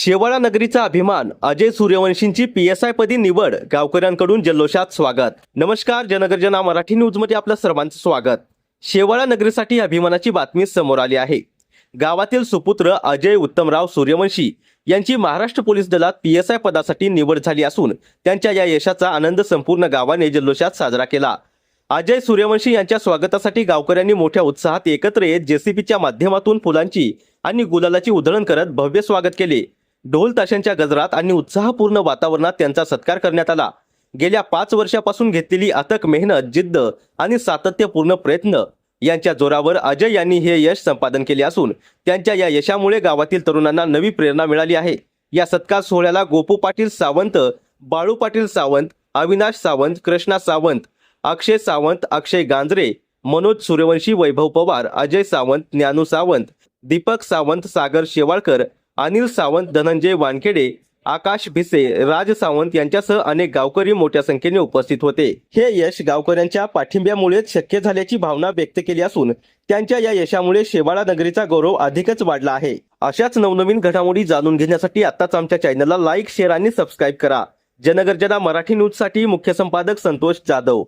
शेवाळा नगरीचा अभिमान अजय सूर्यवंशींची PSI पदी निवड, गावकऱ्यांकडून जल्लोषात स्वागत. नमस्कार, जनगर्जना मराठी न्यूजमध्ये आपलं सर्वांचं स्वागत. शेवाळा नगरीसाठी अभिमानाची बातमी समोर आली आहे. गावातील सुपुत्र अजय उत्तमराव सूर्यवंशी यांची महाराष्ट्र पोलीस दलात PSI पदासाठी निवड झाली असून त्यांच्या या यशाचा आनंद संपूर्ण गावाने जल्लोषात साजरा केला. अजय सूर्यवंशी यांच्या स्वागतासाठी गावकऱ्यांनी मोठ्या उत्साहात एकत्र येत JCBच्या माध्यमातून फुलांची आणि गुलालाची उधळण करत भव्य स्वागत केले. ढोल ताशांच्या गजरात आणि उत्साहपूर्ण वातावरणात त्यांचा सत्कार करण्यात आला. गेल्या 5 वर्षापासून घेतलेली अथक मेहनत, जिद्द आणि सातत्यपूर्ण प्रयत्न यांच्या जोरावर अजय यांनी हे यश संपादन केले असून त्यांच्या या यशामुळे गावातील तरुणांना नवी प्रेरणा मिळाली आहे. या सत्कार सोहळ्याला गोपू पाटील सावंत, बाळू पाटील सावंत, अविनाश सावंत, कृष्णा सावंत, अक्षय सावंत, अक्षय गांजरे, मनोज सूर्यवंशी, वैभव पवार, अजय सावंत, ज्ञानू सावंत, दीपक सावंत, सागर शेवाळकर, अनिल सावंत, धनंजय वानखेडे, आकाश भिसे, राज सावंत यांच्यासह अनेक गावकरी मोठ्या संख्येने उपस्थित होते. हे यश गावकऱ्यांच्या पाठिंब्यामुळेच शक्य झाल्याची भावना व्यक्त केली असून त्यांच्या या यशामुळे शेवाळा नगरीचा गौरव अधिकच वाढला आहे. अशाच नवनवीन घडामोडी जाणून घेण्यासाठी आताच आमच्या चॅनलला लाईक, शेअर आणि सबस्क्राईब करा. जनगर्जना मराठी न्यूजसाठी मुख्य संपादक संतोष जाधव.